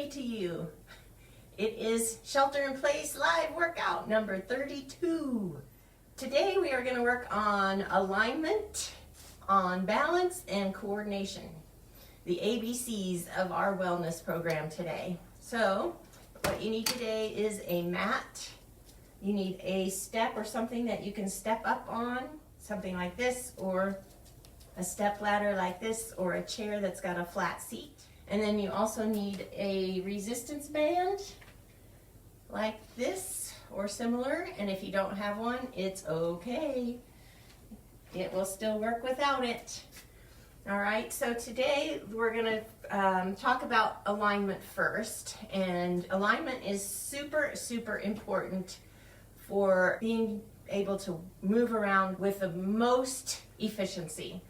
say to you, it is Shelter in Place live workout number 32. Today we are going to work on alignment, on balance, and coordination. The ABCs of our wellness program today. So what you need today is a mat. You need a step or something that you can step up on, something like this, or a step ladder like this, or a chair that's got a flat seat. And then you also need a resistance band like this or similar, and if you don't have one, it's okay. It will still work without it. All right, so today we're going to talk about alignment first, and alignment is super important for being able to move around with the most efficiency.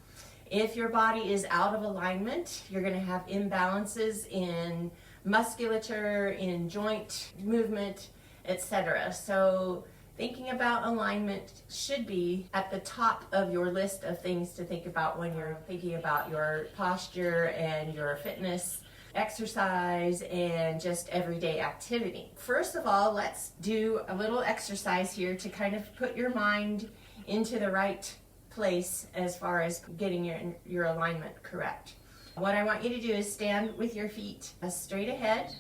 If your body is out of alignment, you're going to have imbalances in musculature, in joint movement, etc. So thinking about alignment should be at the top of your list of things to think about when you're thinking about your posture and your fitness, exercise, and just everyday activity. First of all, let's do a little exercise here to kind of put your mind into the right place as far as getting your alignment correct. What I want you to do is stand with your feet straight ahead,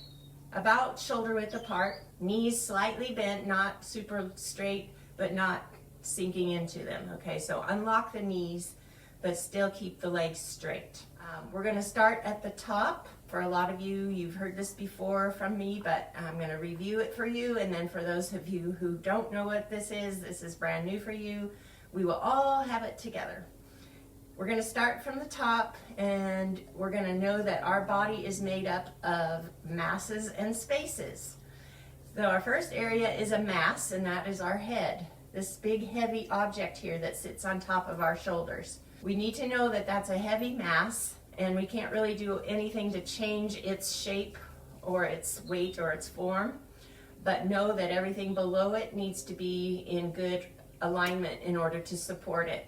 about shoulder width apart, knees slightly bent, not super straight, but not sinking into them. Okay, so unlock the knees, but still keep the legs straight. We're going to start at the top. For a lot of you, you've heard this before from me, but I'm going to review it for you. And then for those of you who don't know what this is brand new for you. We will all have it together. We're going to start from the top, and we're going to know that our body is made up of masses and spaces. So our first area is a mass, and that is our head, this big heavy object here that sits on top of our shoulders. We need to know that that's a heavy mass, and we can't really do anything to change its shape or its weight or its form, but know that everything below it needs to be in good alignment in order to support it.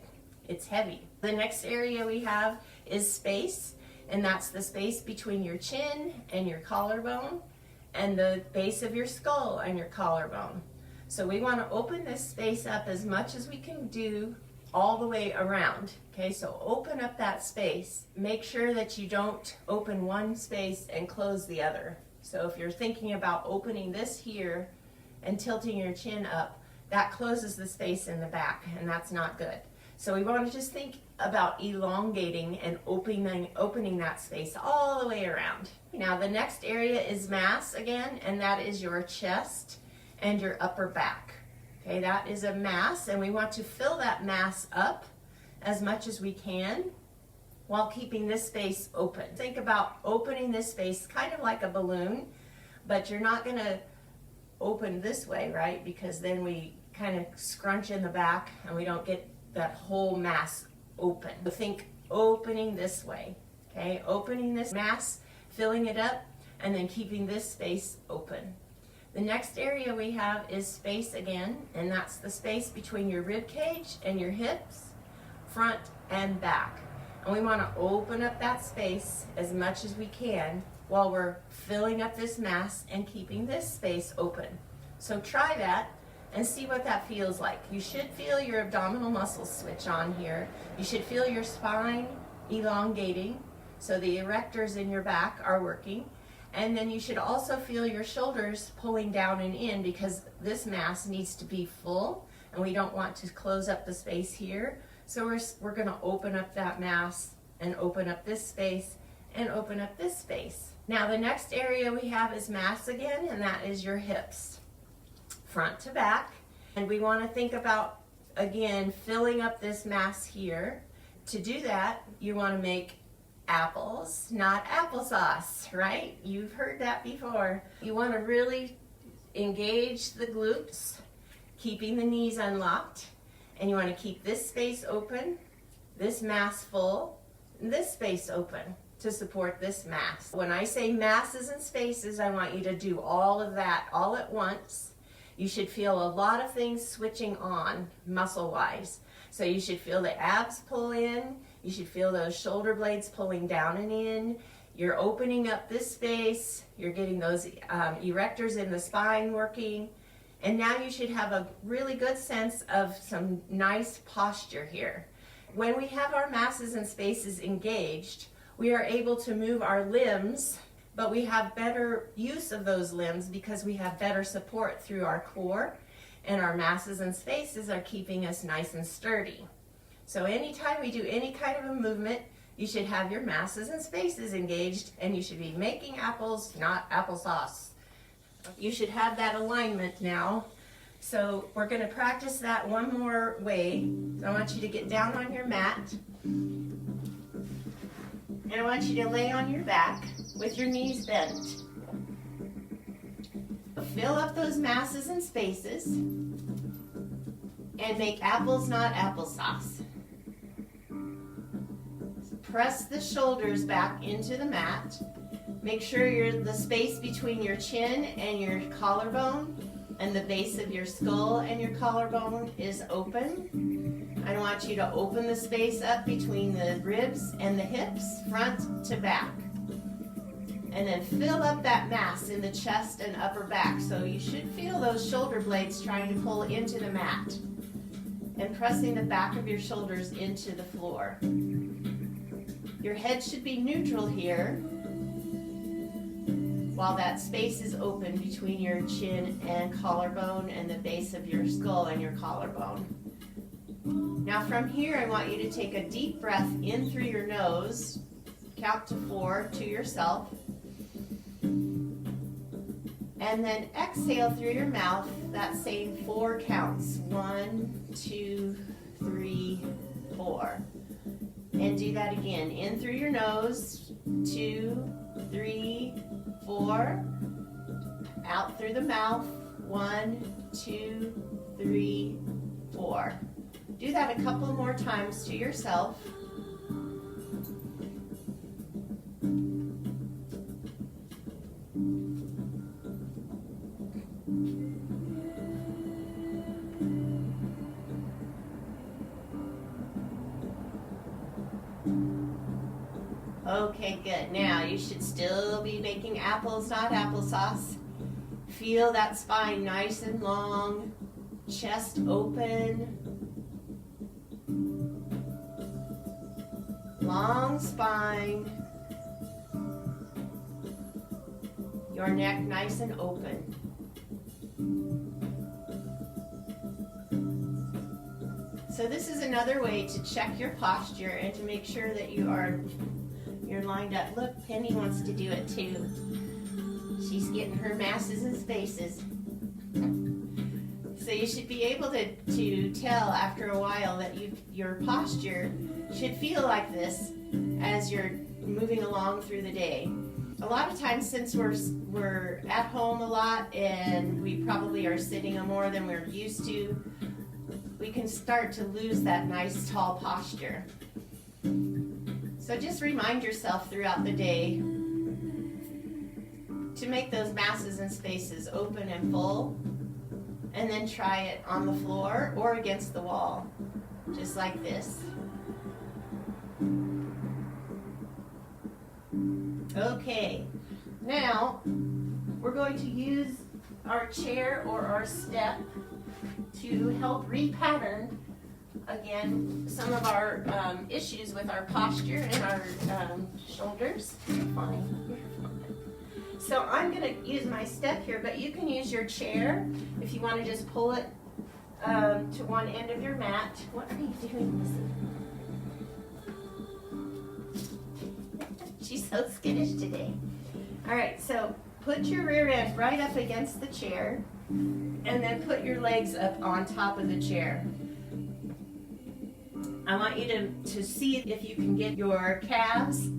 It's heavy. The next area we have is space, and that's the space between your chin and your collarbone and the base of your skull and your collarbone. So we want to open this space up as much as we can do all the way around. Okay, so open up that space. Make sure that you don't open one space and close the other. So if you're thinking about opening this here and tilting your chin up, that closes the space in the back, and that's not good. So we want to just think about elongating and opening that space all the way around. Now the next area is mass again, and that is your chest and your upper back. Okay, that is a mass, and we want to fill that mass up as much as we can while keeping this space open. Think about opening this space kind of like a balloon, but you're not going to open this way, right? Because then we kind of scrunch in the back and we don't get that whole mass open. So think opening this way, okay? Opening this mass, filling it up, and then keeping this space open. The next area we have is space again, and that's the space between your rib cage and your hips, front and back. And we want to open up that space as much as we can while we're filling up this mass and keeping this space open. So try that and see what that feels like. You should feel your abdominal muscles switch on here. You should feel your spine elongating, so the erectors in your back are working. And then you should also feel your shoulders pulling down and in, because this mass needs to be full, and we don't want to close up the space here. So we're going to open up that mass and open up this space and open up this space. Now the next area we have is mass again, and that is your hips, front to back. And we want to think about, again, filling up this mass here. To do that, you want to make apples, not applesauce, right? You've heard that before. You want to really engage the glutes, keeping the knees unlocked, and you want to keep this space open, this mass full, and this space open to support this mass. When I say masses and spaces, I want you to do all of that all at once. You should feel a lot of things switching on muscle-wise. So you should feel the abs pull in, you should feel those shoulder blades pulling down and in, You're opening up this space, you're getting those erectors in the spine working, and now you should have a really good sense of some nice posture here. When we have our masses and spaces engaged, we are able to move our limbs, but we have better use of those limbs because we have better support through our core, and our masses and spaces are keeping us nice and sturdy. So anytime we do any kind of a movement, you should have your masses and spaces engaged, and you should be making apples, not applesauce. You should have that alignment now. So we're going to practice that one more way. I want you to get down on your mat, and I want you to lay on your back with your knees bent. Fill up those masses and spaces, and make apples, not applesauce. Press the shoulders back into the mat. Make sure the space between your chin and your collarbone and the base of your skull and your collarbone is open. I want you to open the space up between the ribs and the hips, front to back. And then fill up that mass in the chest and upper back. So you should feel those shoulder blades trying to pull into the mat and pressing the back of your shoulders into the floor. Your head should be neutral here while that space is open between your chin and collarbone and the base of your skull and your collarbone. Now from here, I want you to take a deep breath in through your nose, count to 4 to yourself, and then exhale through your mouth that same 4 counts. 1, 2, 3, 4. And do that again. In through your nose, 2, 3, 4. Out through the mouth, 1, 2, 3, 4. Do that a couple more times to yourself. Okay, good. Now you should still be making apples, not applesauce. Feel that spine nice and long, chest open. Long spine. Your neck nice and open. So this is another way to check your posture and to make sure that you're lined up. Look, Penny wants to do it too. She's getting her masses and spaces. So you should be able to tell after a while that your posture should feel like this as you're moving along through the day. A lot of times, since we're at home a lot and we probably are sitting more than we're used to, we can start to lose that nice tall posture. So just remind yourself throughout the day to make those masses and spaces open and full, and then try it on the floor or against the wall, just like this. Okay, now we're going to use our chair or our step to help repattern again some of our issues with our posture and our shoulders. You're fine. So I'm going to use my step here, but you can use your chair if you want to just pull it to one end of your mat. What are you doing, Missy? She's so skittish today. All right, so put your rear end right up against the chair, and then put your legs up on top of the chair. I want you to see if you can get your calves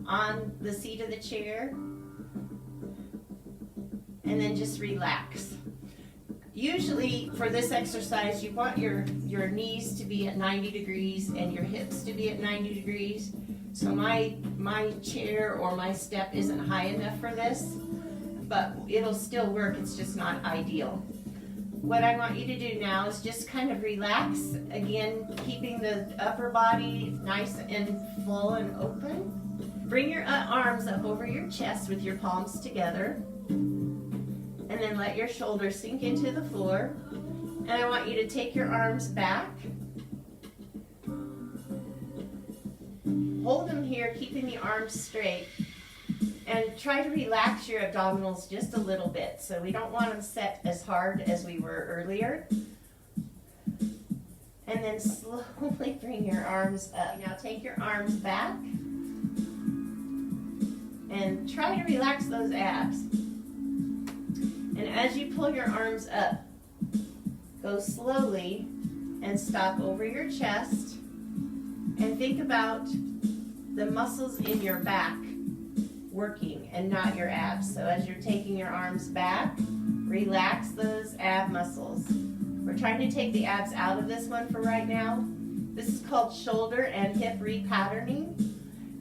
on the seat of the chair, and then just relax. Usually for this exercise, you want your knees to be at 90 degrees and your hips to be at 90 degrees. So my chair or my step isn't high enough for this, but it'll still work. It's just not ideal. What I want you to do now is just kind of relax, again, keeping the upper body nice and full and open. bring your arms up over your chest with your palms together. And then let your shoulders sink into the floor. And I want you to take your arms back. Hold them here, keeping the arms straight. And try to relax your abdominals just a little bit. So we don't want them set as hard as we were earlier. And then slowly bring your arms up. Now take your arms back. And try to relax those abs. And as you pull your arms up, go slowly and stop over your chest. And think about the muscles in your back working and not your abs. So as you're taking your arms back, relax those ab muscles. We're trying to take the abs out of this one for right now. This is called shoulder and hip repatterning.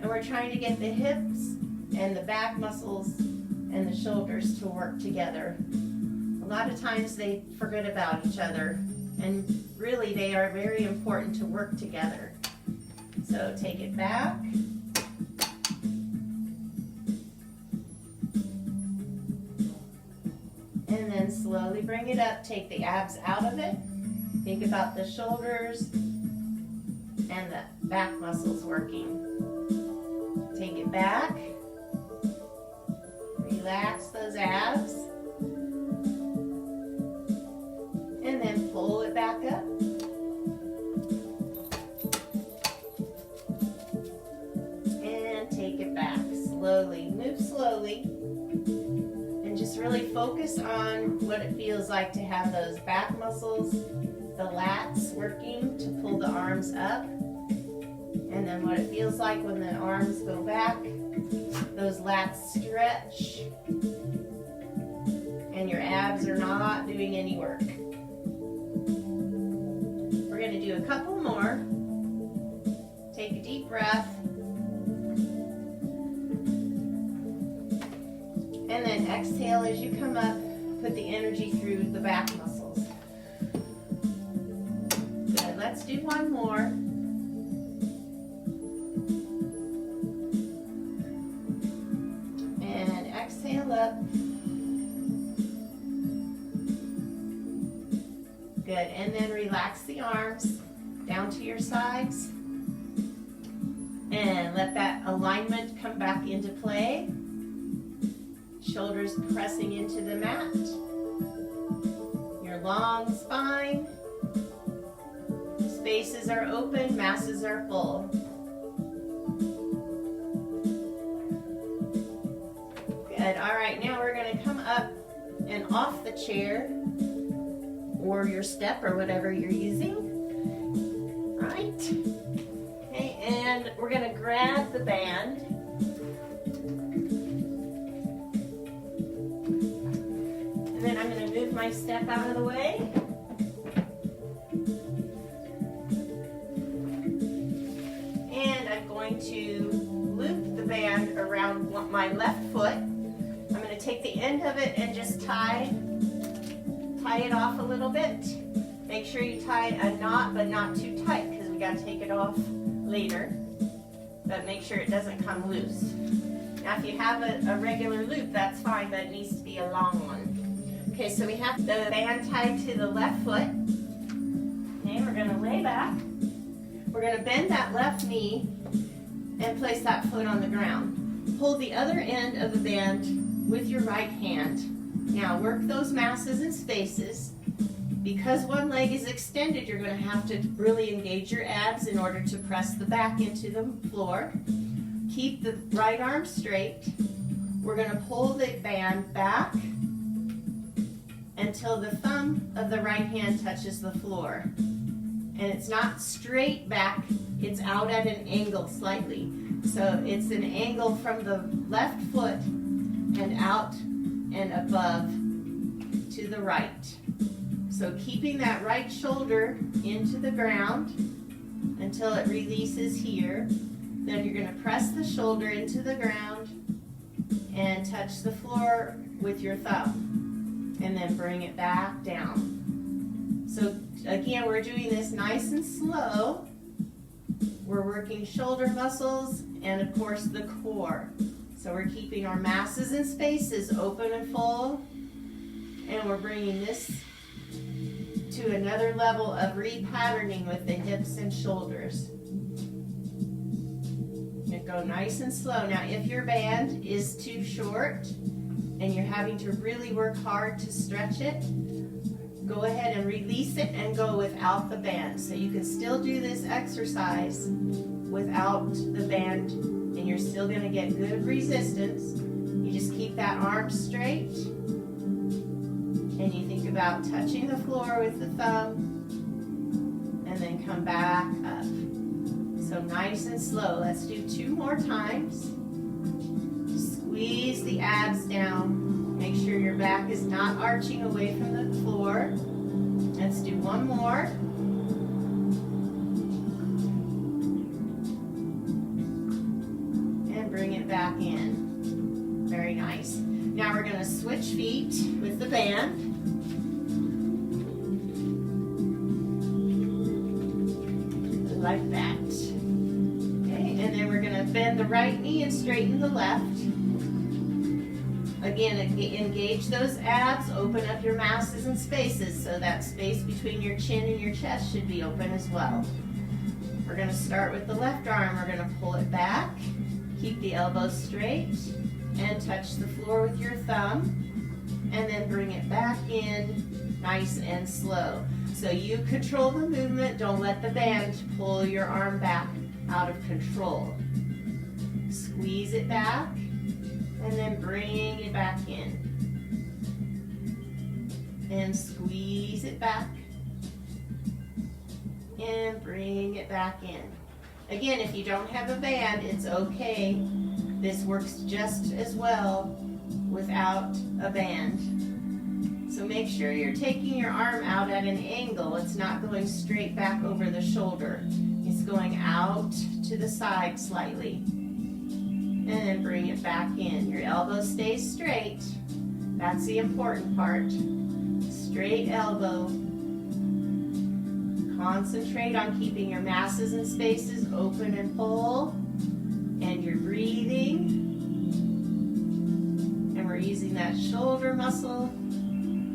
And we're trying to get the hips and the back muscles and the shoulders to work together. A lot of times they forget about each other, and really they are very important to work together. So take it back. And then slowly bring it up. Take the abs out of it. Think about the shoulders and the back muscles working. Take it back. Relax those abs. And then pull it back up. And take it back. Slowly. Move slowly. And just really focus on what it feels like to have those back muscles, the lats working to pull the arms up. And then what it feels like when the arms go back, those lats stretch. And your abs are not doing any work. We're going to do a couple more. Take a deep breath. And then exhale as you come up. Put the energy through the back muscles. Good. Let's do one more. And exhale up. Good. And then relax the arms down to your sides. And let that alignment come back into play. Shoulders pressing into the mat. Your long spine. Spaces are open, masses are full. Good. All right, now we're going to come up and off the chair or your step or whatever you're using. Right. Okay, and we're going to grab the band. And then I'm going to move my step out of the way. And I'm going to loop the band around my left foot. I'm going to take the end of it and just tie it off a little bit. Make sure you tie a knot, but not too tight, because we got to take it off later. But make sure it doesn't come loose. Now, if you have a regular loop, that's fine, but it needs to be a long one. Okay, so we have the band tied to the left foot. Okay, we're going to lay back. We're going to bend that left knee and place that foot on the ground. Hold the other end of the band with your right hand. Now work those masses and spaces. Because one leg is extended, you're going to have to really engage your abs in order to press the back into the floor. Keep the right arm straight. We're going to pull the band back until the thumb of the right hand touches the floor. And it's not straight back, it's out at an angle slightly. So it's an angle from the left foot and out and above to the right. So keeping that right shoulder into the ground until it releases here. Then you're going to press the shoulder into the ground and touch the floor with your thumb. And then bring it back down. So again, we're doing this nice and slow. We're working shoulder muscles and of course the core. So we're keeping our masses and spaces open and full, and we're bringing this to another level of repatterning with the hips and shoulders. And go nice and slow. Now if your band is too short and you're having to really work hard to stretch it, go ahead and release it and go without the band. So you can still do this exercise without the band, and you're still going to get good resistance. You just keep that arm straight, and you think about touching the floor with the thumb, and then come back up. So nice and slow. Let's do 2 more times. Squeeze the abs down. Make sure your back is not arching away from the floor. Let's do 1 more. And bring it back in. Very nice. Now we're going to switch feet with the band. Like that. Okay, and then we're going to bend the right knee and straighten the left. Again, engage those abs, open up your masses and spaces, so that space between your chin and your chest should be open as well. We're going to start with the left arm. We're going to pull it back, keep the elbows straight, and touch the floor with your thumb, and then bring it back in nice and slow. So you control the movement, don't let the band pull your arm back out of control. Squeeze it back, and then bring it back in. And squeeze it back, and bring it back in. Again, if you don't have a band, it's okay. This works just as well without a band. So make sure you're taking your arm out at an angle. It's not going straight back over the shoulder. It's going out to the side slightly. And then bring it back in. Your elbow stays straight. That's the important part. Straight elbow. Concentrate on keeping your masses and spaces open and full. And you're breathing. And we're using that shoulder muscle.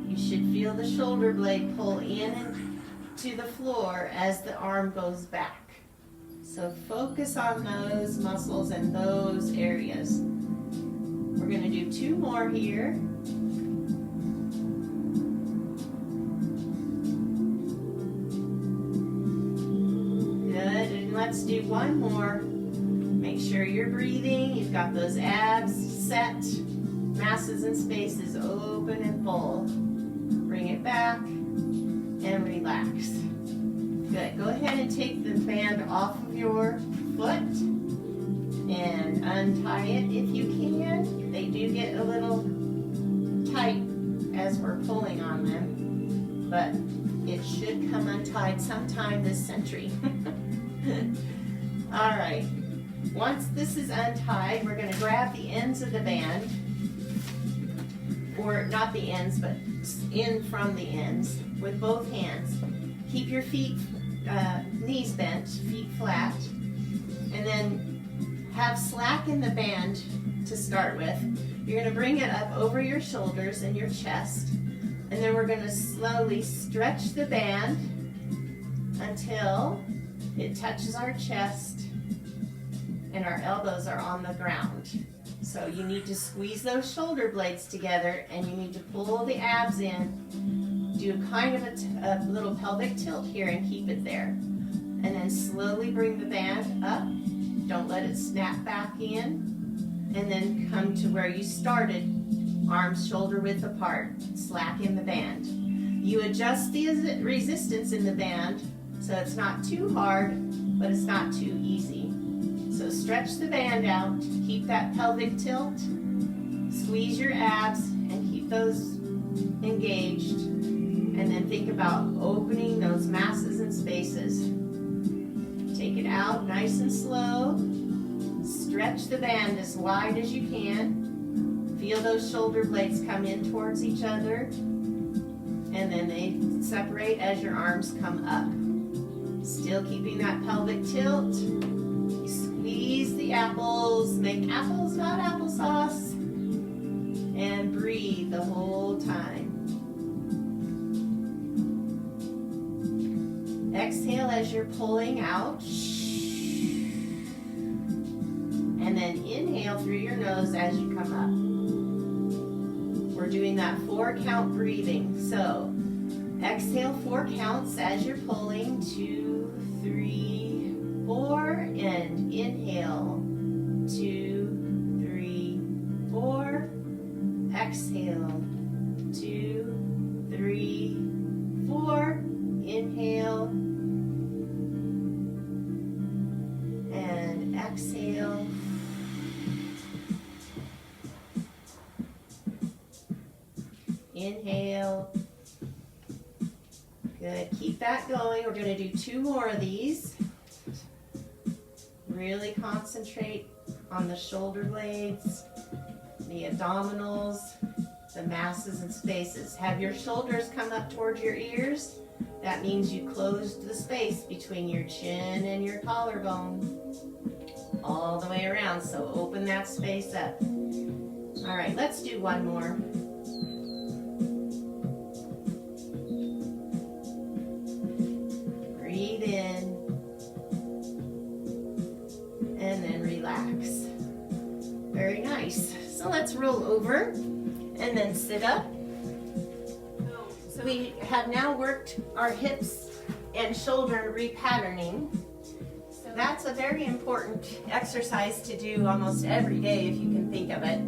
You should feel the shoulder blade pull in to the floor as the arm goes back. So focus on those muscles and those areas. We're going to do 2 more here. Good, and let's do 1 more. Make sure you're breathing. You've got those abs set, masses and spaces open and full. Bring it back and relax. Good. Go ahead and take the band off of your foot and untie it if you can. They do get a little tight as we're pulling on them, but it should come untied sometime this century. All right. Once this is untied, we're going to grab the ends of the band, or not the ends, but in from the ends with both hands. Keep your feet, knees bent, feet flat, and then have slack in the band to start with. You're going to bring it up over your shoulders and your chest, and then we're going to slowly stretch the band until it touches our chest and our elbows are on the ground. So you need to squeeze those shoulder blades together, and you need to pull the abs in. Do kind of a little pelvic tilt here and keep it there. And then slowly bring the band up. Don't let it snap back in. And then come to where you started, arms shoulder width apart. Slacken the band. You adjust the resistance in the band so it's not too hard, but it's not too easy. So stretch the band out, keep that pelvic tilt, squeeze your abs, and keep those engaged. And then think about opening those masses and spaces. Take it out nice and slow. Stretch the band as wide as you can. Feel those shoulder blades come in towards each other. And then they separate as your arms come up. Still keeping that pelvic tilt. Squeeze the the apples, make apples, not applesauce, and breathe the whole time. Exhale as you're pulling out, and then inhale through your nose as you come up. We're doing that 4-count breathing. So exhale 4 counts as you're pulling, 2, 3, 4, and inhale, 2, 3, 4, exhale, 2, 3, 4, inhale, and exhale. Inhale. Good, keep that going. We're going to do 2 more of these. Really concentrate on the shoulder blades, the abdominals, the masses and spaces. Have your shoulders come up towards your ears. That means you closed the space between your chin and your collarbone all the way around, so open that space up. All right, let's do 1 more. Breathe in and then relax. Very nice. So let's roll over and then sit up. So we have now worked our hips and shoulder repatterning. So that's a very important exercise to do almost every day if you can think of it.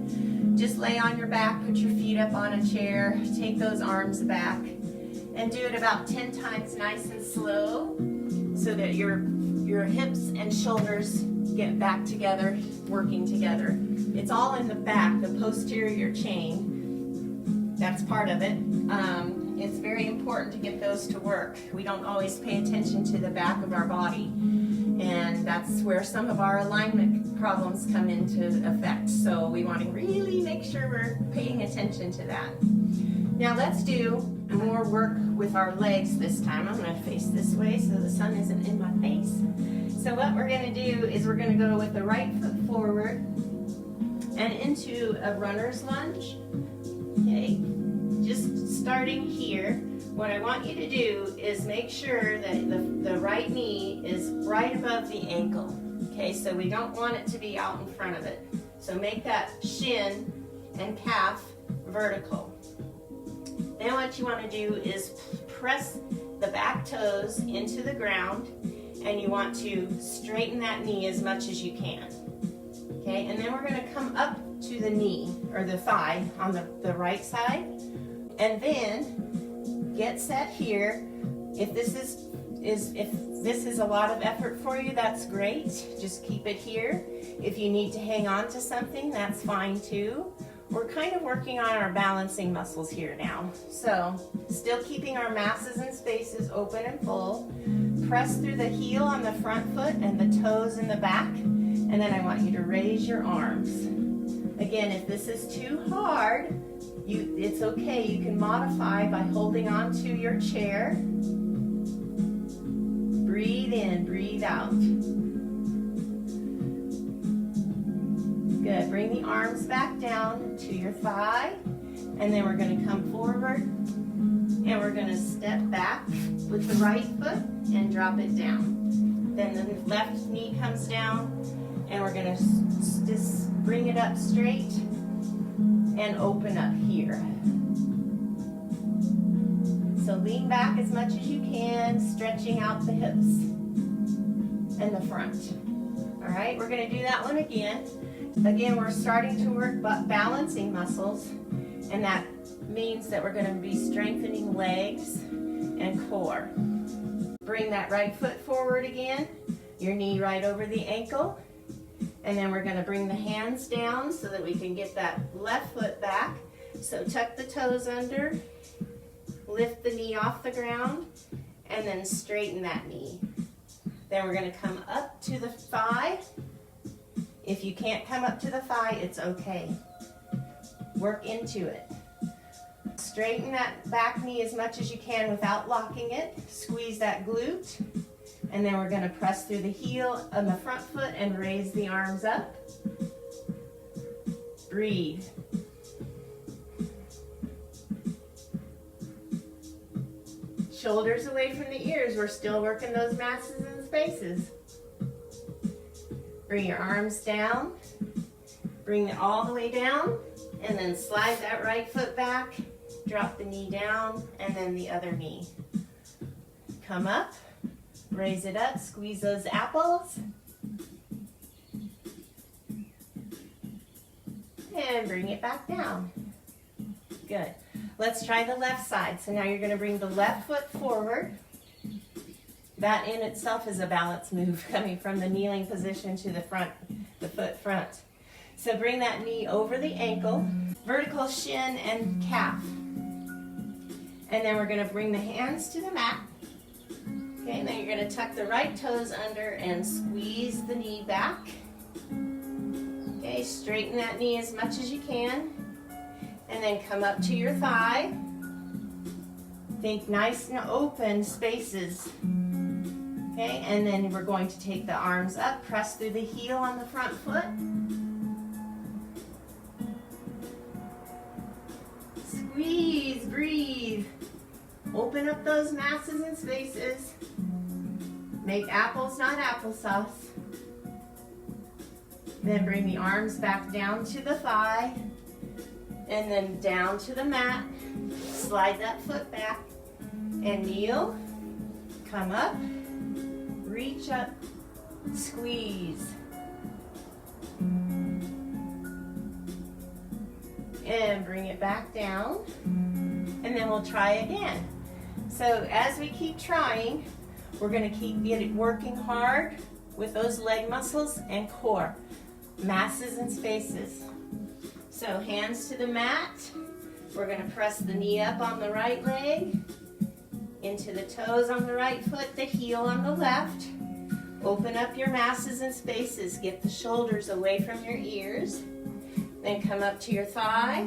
Just lay on your back, put your feet up on a chair, take those arms back, and do it about 10 times nice and slow so that your hips and shoulders get back together, working together. It's all in the back, the posterior chain. That's part of it. It's very important to get those to work. We don't always pay attention to the back of our body, and that's where some of our alignment problems come into effect. So we want to really make sure we're paying attention to that. Now let's do more work with our legs this time. I'm going to face this way so the sun isn't in my face. So what we're going to do is we're going to go with the right foot forward and into a runner's lunge. Okay, just starting here. What I want you to do is make sure that the right knee is right above the ankle. Okay, so we don't want it to be out in front of it. So make that shin and calf vertical. Then what you want to do is press the back toes into the ground, and you want to straighten that knee as much as you can. Okay, and then we're going to come up to the knee or the thigh on the right side, and then get set here. If this is a lot of effort for you, that's great. Just keep it here. If you need to hang on to something, that's fine too. We're kind of working on our balancing muscles here now. So still keeping our masses and spaces open and full. Press through the heel on the front foot and the toes in the back. And then I want you to raise your arms. Again, if this is too hard, it's okay. You can modify by holding on to your chair. Breathe in, breathe out. Good. Bring the arms back down to your thigh, and then we're going to come forward, and we're going to step back with the right foot and drop it down. Then the left knee comes down, and we're going to just bring it up straight and open up here. So lean back as much as you can, stretching out the hips and the front. All right, we're going to do that one again. Again, we're starting to work balancing muscles, and that means that we're going to be strengthening legs and core. Bring that right foot forward again, your knee right over the ankle, and then we're going to bring the hands down so that we can get that left foot back. So tuck the toes under, lift the knee off the ground, and then straighten that knee. Then we're going to come up to the thigh. If you can't come up to the thigh, it's okay. Work into it. Straighten that back knee as much as you can without locking it. Squeeze that glute. And then we're gonna press through the heel on the front foot and raise the arms up. Breathe. Shoulders away from the ears. We're still working those masses and spaces. Bring your arms down. Bring it all the way down. And then slide that right foot back. Drop the knee down and then the other knee. Come up. Raise it up. Squeeze those apples. And bring it back down. Good. Let's try the left side. So now you're going to bring the left foot forward. That in itself is a balance move, coming from the kneeling position to the front, the foot front. So bring that knee over the ankle, vertical shin and calf. And then we're going to bring the hands to the mat. Okay, and then you're going to tuck the right toes under and squeeze the knee back. Okay, straighten that knee as much as you can. And then come up to your thigh. Think nice and open spaces. Okay, and then we're going to take the arms up, press through the heel on the front foot. Squeeze, breathe. Open up those masses and spaces. Make apples, not applesauce. Then bring the arms back down to the thigh. And then down to the mat. Slide that foot back. And kneel. Come up. Reach up. Squeeze. And bring it back down. And then we'll try again. So as we keep trying, we're going to keep working hard with those leg muscles and core. Masses and spaces. So hands to the mat. We're going to press the knee up on the right leg, into the toes on the right foot, the heel on the left. Open up your masses and spaces. Get the shoulders away from your ears. Then come up to your thigh.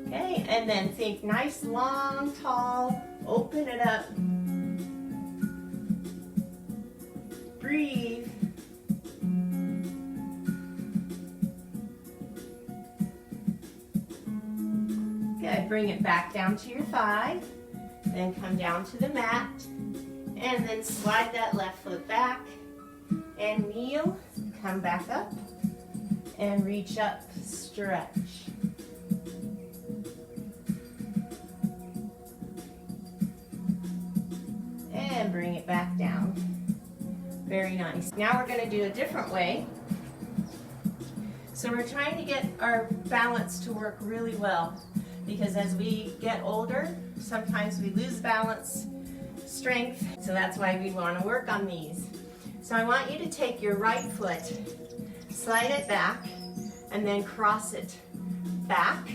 Okay, and then think nice, long, tall. Open it up. Breathe. Good. Bring it back down to your thigh. Then come down to the mat. And then slide that left foot back. And kneel. Come back up. And reach up. Stretch. And bring it back down. Very nice. Now we're going to do a different way. So we're trying to get our balance to work really well, because as we get older, sometimes we lose balance, strength, so that's why we want to work on these. So I want you to take your right foot, slide it back, and then cross it back.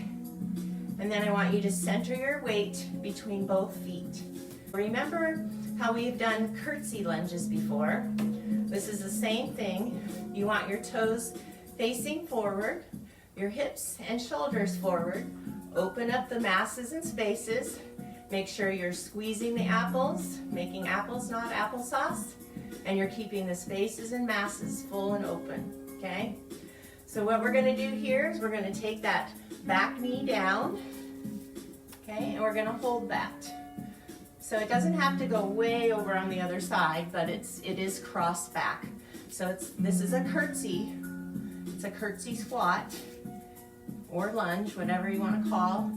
And then I want you to center your weight between both feet. Remember how we've done curtsy lunges before? This is the same thing. You want your toes facing forward, your hips and shoulders forward. Open up the masses and spaces. Make sure you're squeezing the apples, making apples, not applesauce, and you're keeping the spaces and masses full and open, okay? So what we're gonna do here is we're gonna take that back knee down, okay, and we're gonna hold that. So it doesn't have to go way over on the other side, but it is crossed back. So this is a curtsy. It's a curtsy squat or lunge, whatever you want to call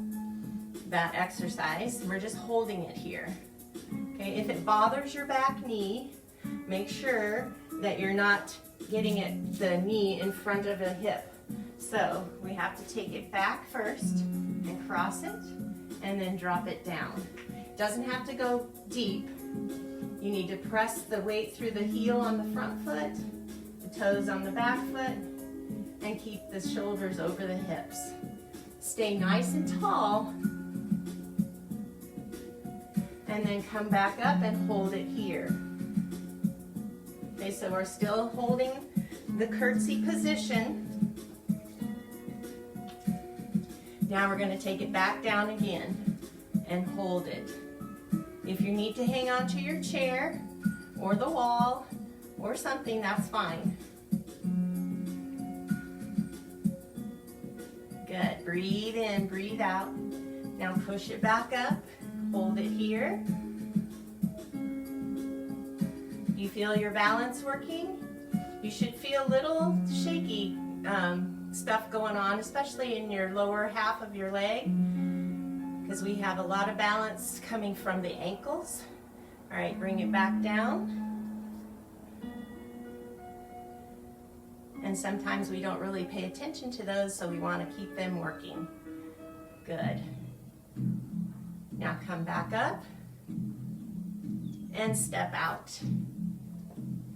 that exercise. We're just holding it here. Okay, if it bothers your back knee, make sure that you're not getting the knee in front of the hip. So we have to take it back first and cross it and then drop it down. It doesn't have to go deep. You need to press the weight through the heel on the front foot, the toes on the back foot, and keep the shoulders over the hips. Stay nice and tall, and then come back up and hold it here. Okay, so we're still holding the curtsy position. Now we're going to take it back down again and hold it. If you need to hang on to your chair or the wall or something, that's fine. Good. Breathe in, breathe out. Now push it back up. Hold it here. You feel your balance working? You should feel a little shaky stuff going on, especially in your lower half of your leg, because we have a lot of balance coming from the ankles. All right, bring it back down. And sometimes we don't really pay attention to those, so we want to keep them working. Good. Now come back up and step out.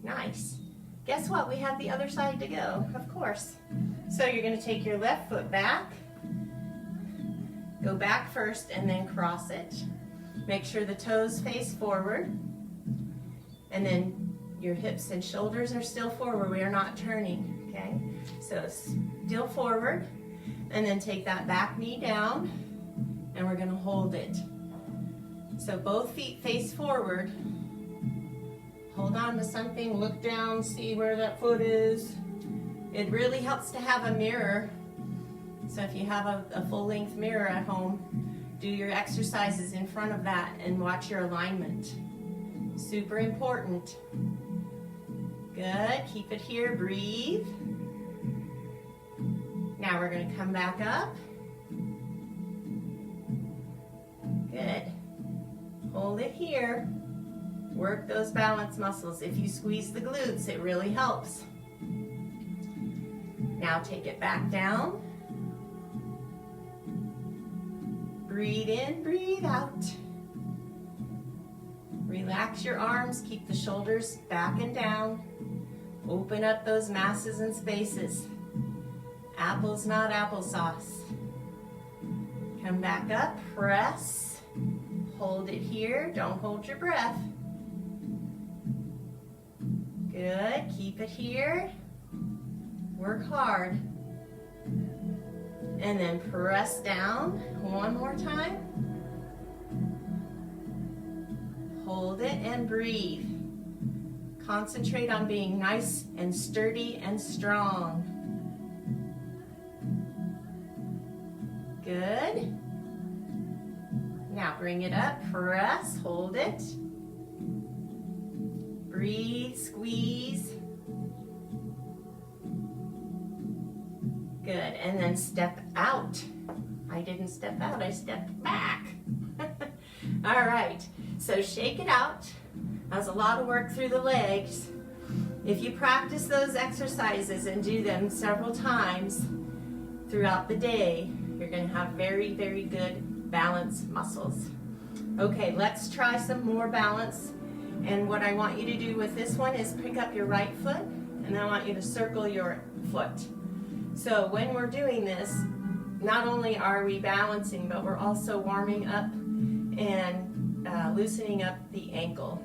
Nice. Guess what? We have the other side to go, of course. So you're going to take your left foot back, go back first, and then cross it. Make sure the toes face forward, and then your hips and shoulders are still forward. We are not turning, okay? So still forward, and then take that back knee down, and we're going to hold it. So both feet face forward. Hold on to something, look down, see where that foot is. It really helps to have a mirror. So if you have a full-length mirror at home, do your exercises in front of that and watch your alignment. Super important. Good, keep it here, breathe. Now we're gonna come back up. Good. Hold it here. Work those balance muscles. If you squeeze the glutes, it really helps. Now take it back down. Breathe in, breathe out. Relax your arms, keep the shoulders back and down. Open up those masses and spaces. Apples, not applesauce. Come back up, press. Hold it here, don't hold your breath. Good, keep it here. Work hard. And then press down one more time. Hold it and breathe. Concentrate on being nice and sturdy and strong. Good. Now bring it up, press, hold it. Breathe, squeeze. Good, and then step out. I didn't step out, I stepped back. All right, so shake it out. That was a lot of work through the legs. If you practice those exercises and do them several times throughout the day, you're gonna have very, very good balance muscles. Okay, let's try some more balance. And what I want you to do with this one is pick up your right foot, and then I want you to circle your foot. So when we're doing this, not only are we balancing, but we're also warming up and loosening up the ankle.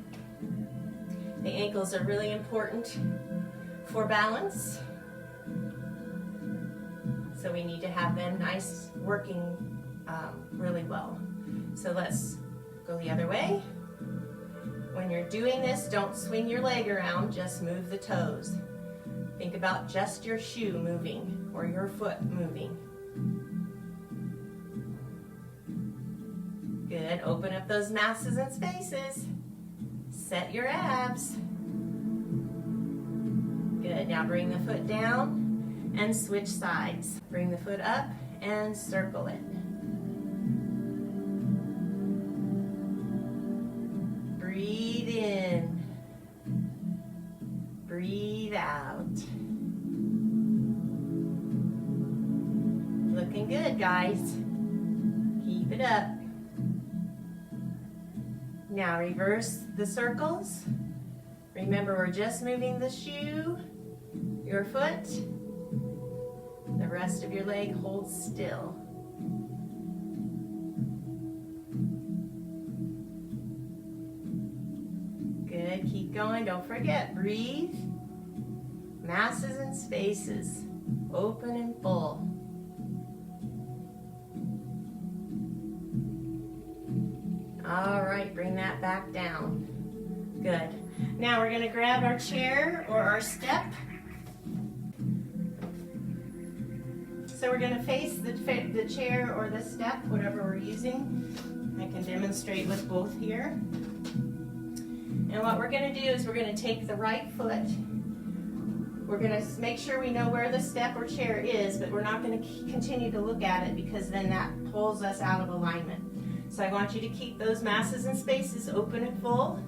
The ankles are really important for balance. So we need to have them nice, working really well. So let's go the other way. When you're doing this, don't swing your leg around, just move the toes. Think about just your shoe moving or your foot moving. Good, open up those masses and spaces. Set your abs. Good, now bring the foot down and switch sides. Bring the foot up and circle it. Breathe in. Breathe out. Looking good, guys. Keep it up. Now reverse the circles. Remember, we're just moving the shoe, your foot. The rest of your leg holds still. Good, keep going, don't forget, breathe. Masses and spaces, open and full. All right, bring that back down. Good. Now we're going to grab our chair or our step. So we're going to face the chair or the step, whatever we're using. I can demonstrate with both here. And what we're going to do is we're going to take the right foot. We're going to make sure we know where the step or chair is, but we're not going to continue to look at it because then that pulls us out of alignment. So I want you to keep those masses and spaces open and full.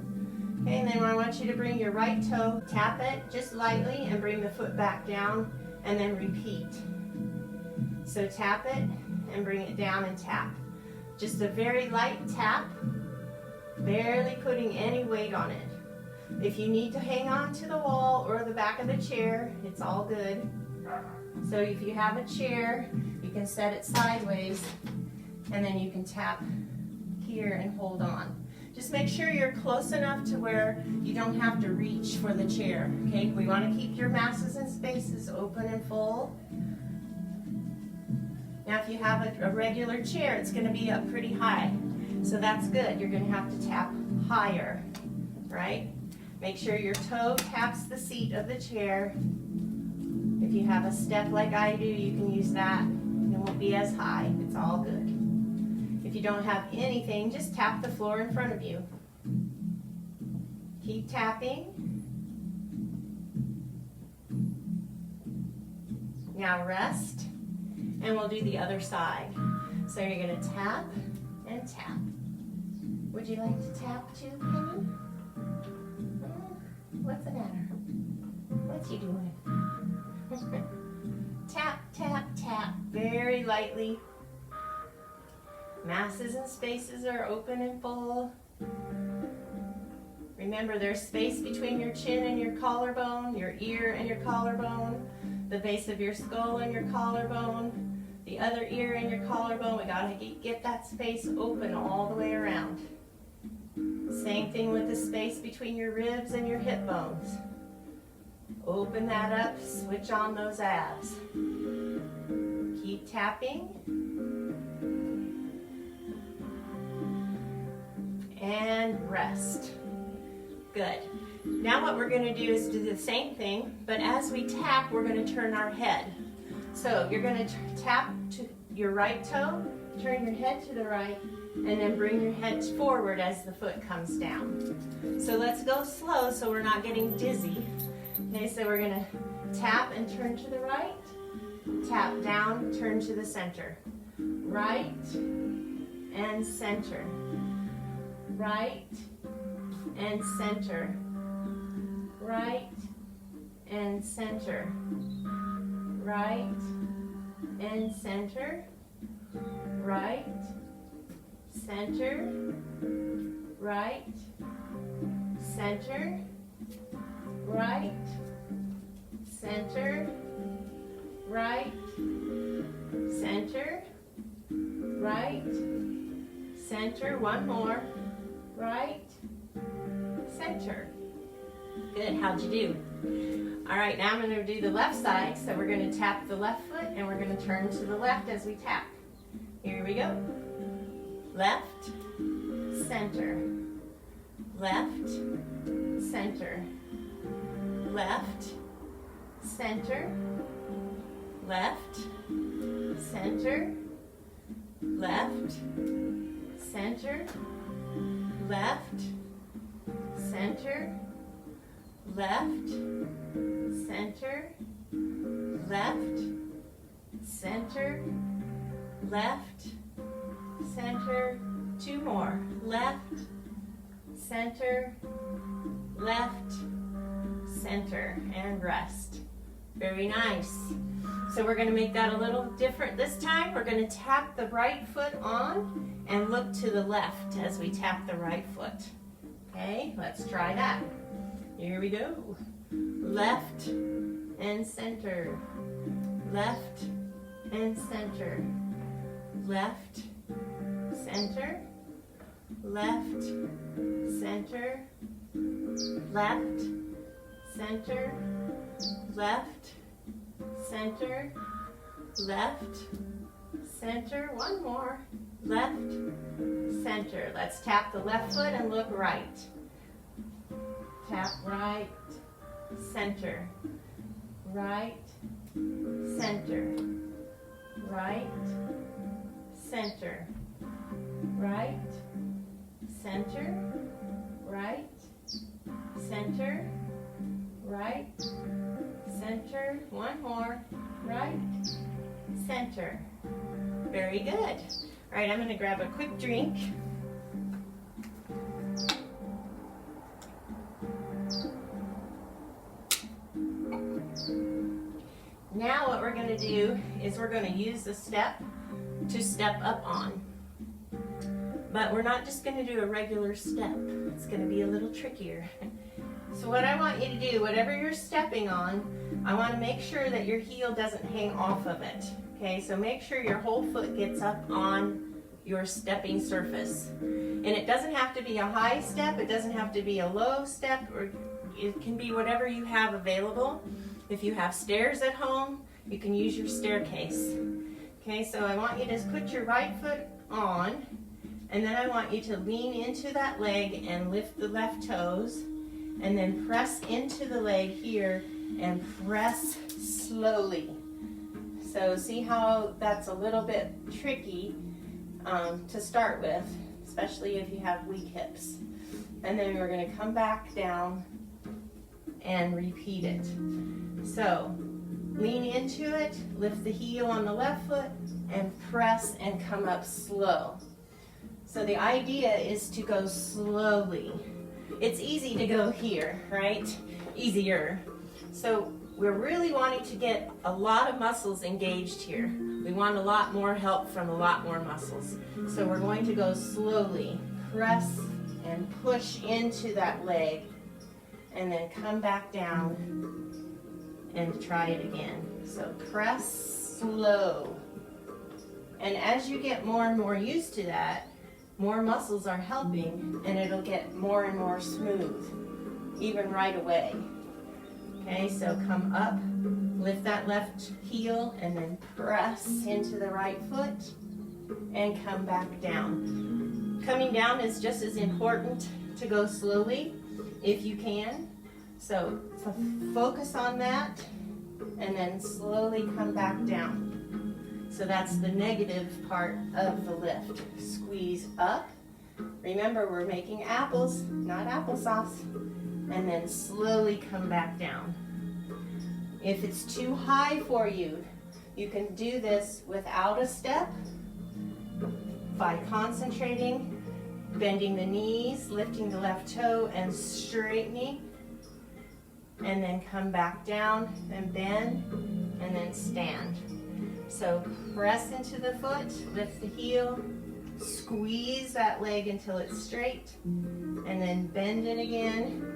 Okay, and then I want you to bring your right toe, tap it just lightly, and bring the foot back down, and then repeat. So tap it and bring it down and tap. Just a very light tap, barely putting any weight on it. If you need to hang on to the wall or the back of the chair, it's all good. So if you have a chair, you can set it sideways, and then you can tap here and hold on. Just make sure you're close enough to where you don't have to reach for the chair. Okay, we want to keep your masses and spaces open and full. Now if you have a regular chair, it's going to be up pretty high. So that's good. You're going to have to tap higher, right? Make sure your toe taps the seat of the chair. If you have a step like I do, you can use that. It won't be as high. It's all good. If you don't have anything, just tap the floor in front of you. Keep tapping. Now rest, and we'll do the other side. So you're going to tap and tap. Would you like to tap too, Penny? What's the matter? What's you doing? Tap, tap, tap, very lightly. Masses and spaces are open and full. Remember, there's space between your chin and your collarbone, your ear and your collarbone, the base of your skull and your collarbone, the other ear and your collarbone. We gotta get that space open all the way around. Same thing with the space between your ribs and your hip bones. Open that up, switch on those abs. Keep tapping. And rest. Good. Now what we're going to do is do the same thing, but as we tap, we're going to turn our head. So you're going to tap to your right toe, turn your head to the right, and then bring your head forward as the foot comes down. So let's go slow so we're not getting dizzy. Okay, so we're going to tap and turn to the right, tap down, turn to the center. Right and center. Right and center. Right and center. Right and center. Right, center, right, center, right, center, right, center, right, center, one more, right, center. Good, how'd you do? All right, now I'm going to do the left side, so we're going to tap the left foot and we're going to turn to the left as we tap. Here we go. Left, center, left, center, left, center, left, center, left, center, left, center, left, center, left, center, left, center, two more, left, center, left, center, and rest. Very nice. So we're going to make that a little different this time. We're going to tap the right foot on and look to the left as we tap the right foot. Okay, let's try that. Here we go. Left and center, left and center, left, center, left, center, left, center, left, center, left, center, one more, left, center. Let's tap the left foot and look right. Tap right, center, right, center, right, center, right, center, right, center, right, center, one more, right, center. Very good. All right, I'm going to grab a quick drink. Now what we're going to do is we're going to use the step to step up on. But we're not just going to do a regular step. It's going to be a little trickier. So what I want you to do, whatever you're stepping on, I want to make sure that your heel doesn't hang off of it. Okay, so make sure your whole foot gets up on your stepping surface. And it doesn't have to be a high step, it doesn't have to be a low step, or it can be whatever you have available. If you have stairs at home, you can use your staircase. Okay, so I want you to put your right foot on, and then I want you to lean into that leg and lift the left toes, and then press into the leg here and press slowly. So see how that's a little bit tricky to start with, especially if you have weak hips. And then we're going to come back down and repeat it. So lean into it, lift the heel on the left foot, and press and come up slow. So the idea is to go slowly. It's easy to go here, right? Easier. So we're really wanting to get a lot of muscles engaged here. We want a lot more help from a lot more muscles. So we're going to go slowly. Press and push into that leg, and then come back down and try it again. So press slow. And as you get more and more used to that, more muscles are helping, and it'll get more and more smooth, even right away. Okay, so come up, lift that left heel, and then press into the right foot, and come back down. Coming down is just as important to go slowly, if you can. So focus on that, and then slowly come back down. So that's the negative part of the lift. Squeeze up. Remember, we're making apples, not applesauce. And then slowly come back down. If it's too high for you, you can do this without a step by concentrating, bending the knees, lifting the left toe and straightening, and then come back down and bend, and then stand. So press into the foot, lift the heel, squeeze that leg until it's straight, and then bend it again,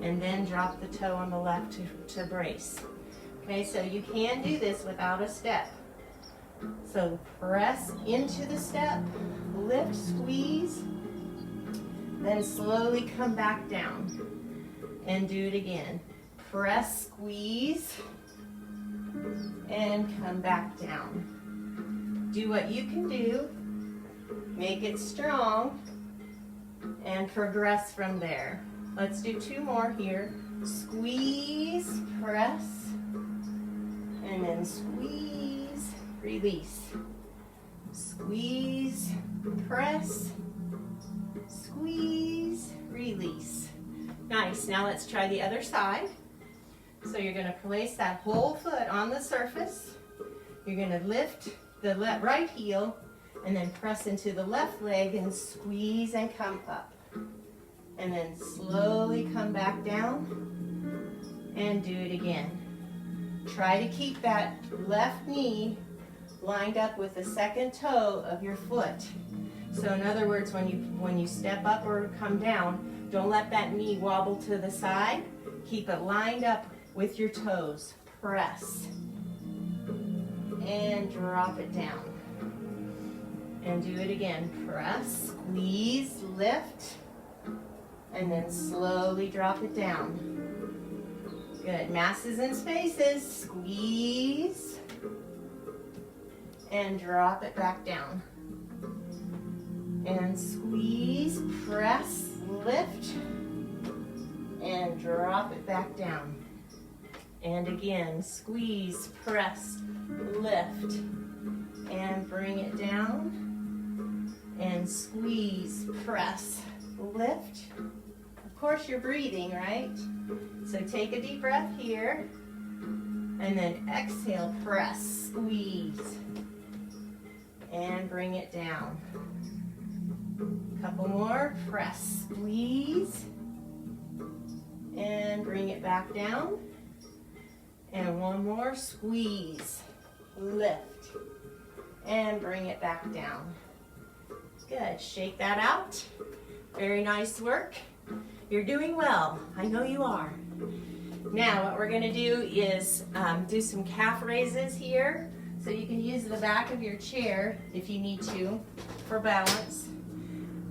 and then drop the toe on the left to brace. Okay, so you can do this without a step. So press into the step, lift, squeeze, then slowly come back down and do it again. Press, squeeze, and come back down. Do what you can do, make it strong, and progress from there. Let's do two more here. Squeeze, press, and then squeeze, release. Squeeze, press, squeeze, release. Nice. Now let's try the other side. So you're going to place that whole foot on the surface. You're going to lift the right heel and then press into the left leg and squeeze and come up. And then slowly come back down and do it again. Try to keep that left knee lined up with the second toe of your foot. So in other words, when you step up or come down, don't let that knee wobble to the side. Keep it lined up with your toes. Press and drop it down. And do it again. Press, squeeze, lift, and then slowly drop it down. Good. Masses and spaces. Squeeze and drop it back down. And squeeze, press, lift, and drop it back down. And again, squeeze, press, lift, and bring it down. And squeeze, press, lift. Of course, you're breathing, right? So take a deep breath here. And then exhale, press, squeeze. And bring it down. Couple more, press, squeeze. And bring it back down. And one more, squeeze, lift, and bring it back down. Good, shake that out. Very nice work. You're doing well, I know you are. Now what we're gonna do is do some calf raises here. So you can use the back of your chair if you need to for balance.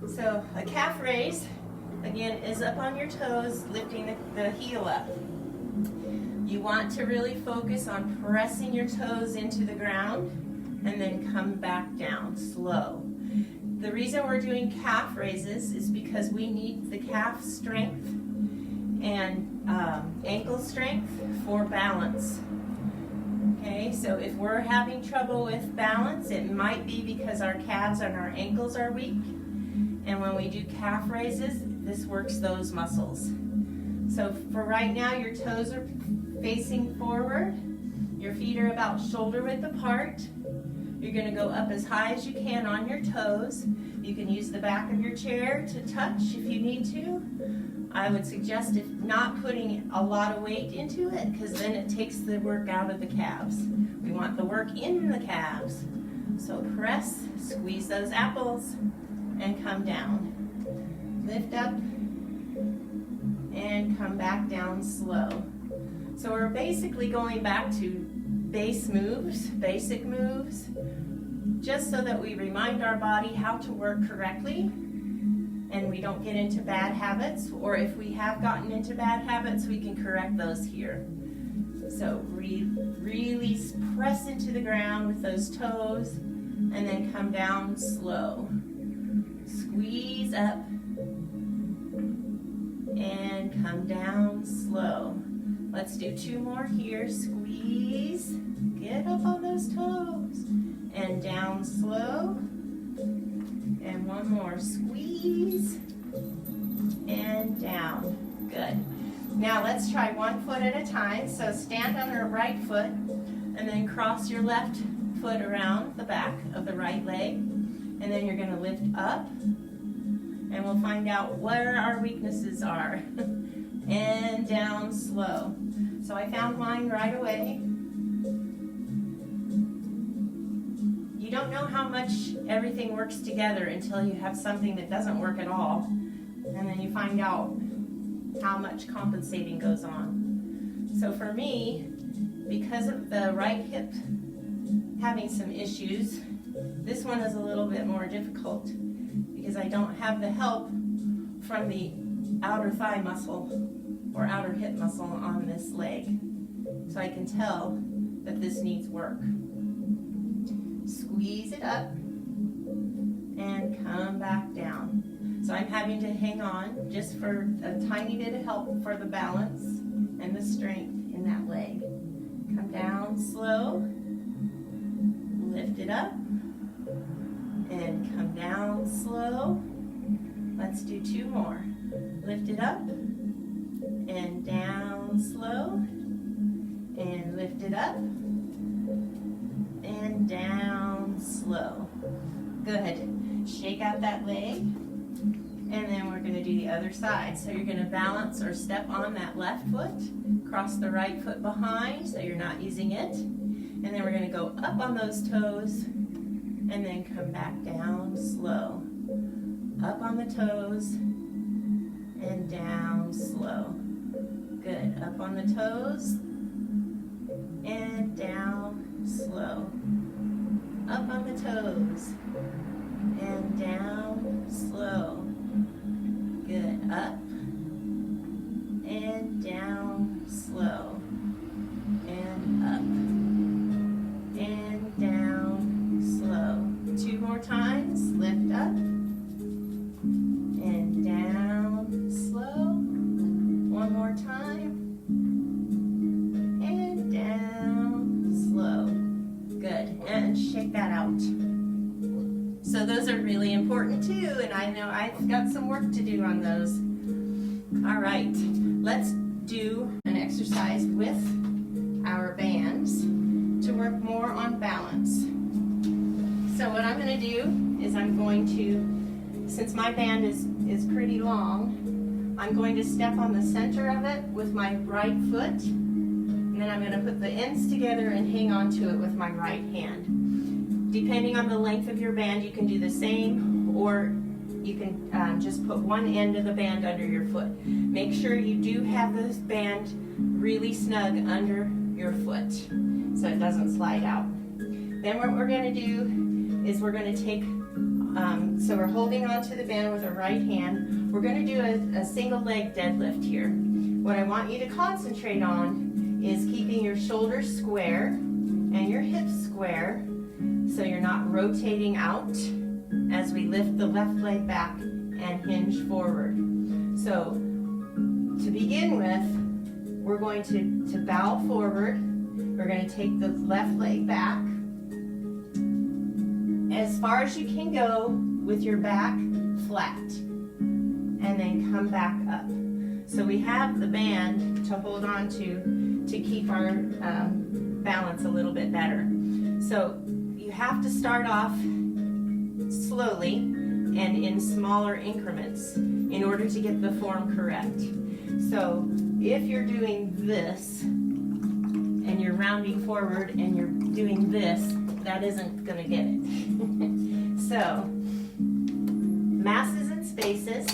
So a calf raise, again, is up on your toes, lifting the heel up. You want to really focus on pressing your toes into the ground and then come back down slow. The reason we're doing calf raises is because we need the calf strength and ankle strength for balance. Okay, so if we're having trouble with balance, it might be because our calves and our ankles are weak. And when we do calf raises, this works those muscles. So for right now, your toes are facing forward. Your feet are about shoulder width apart. You're going to go up as high as you can on your toes. You can use the back of your chair to touch if you need to. I would suggest if not putting a lot of weight into it, because then it takes the work out of the calves. We want the work in the calves. So press, squeeze those apples, and come down. Lift up, and come back down slow. So we're basically going back to basic moves, just so that we remind our body how to work correctly and we don't get into bad habits, or if we have gotten into bad habits, we can correct those here. So really press into the ground with those toes and then come down slow. Squeeze up and come down slow. Let's do two more here. Squeeze, get up on those toes, and down slow. And one more, squeeze, and down. Good. Now let's try one foot at a time. So stand on your right foot, and then cross your left foot around the back of the right leg. And then you're gonna lift up, and we'll find out where our weaknesses are. And down slow. So I found mine right away. You don't know how much everything works together until you have something that doesn't work at all. And then you find out how much compensating goes on. So for me, because of the right hip having some issues, this one is a little bit more difficult because I don't have the help from the outer thigh muscle or outer hip muscle on this leg. So I can tell that this needs work. Squeeze it up and come back down. So I'm having to hang on just for a tiny bit of help for the balance and the strength in that leg. Come down slow, lift it up, and come down slow. Let's do two more. Lift it up, and down slow, and lift it up, and down slow. Good. Shake out that leg, and then we're going to do the other side. So you're going to balance or step on that left foot, cross the right foot behind so you're not using it, and then we're going to go up on those toes, and then come back down slow. Up on the toes, and down slow. Good. Up on the toes, and down slow. Up on the toes, and down slow. Good. Up, and down slow. And up, and down really important too, and I know I've got some work to do on those. All right, let's do an exercise with our bands to work more on balance. So what I'm going to do is I'm going to, since my band is pretty long, I'm going to step on the center of it with my right foot, and then I'm going to put the ends together and hang on to it with my right hand. Depending on the length of your band, you can do the same, or you can just put one end of the band under your foot. Make sure you do have this band really snug under your foot so it doesn't slide out. Then what we're going to do is we're going to take, so we're holding onto the band with our right hand. We're going to do a single leg deadlift here. What I want you to concentrate on is keeping your shoulders square and your hips square so you're not rotating out as we lift the left leg back and hinge forward. So to begin with, we're going to bow forward. We're going to take the left leg back as far as you can go with your back flat, and then come back up. So we have the band to hold on to keep our balance a little bit better. So you have to start off slowly and in smaller increments in order to get the form correct. So if you're doing this and you're rounding forward and you're doing this, that isn't going to get it. So masses and spaces,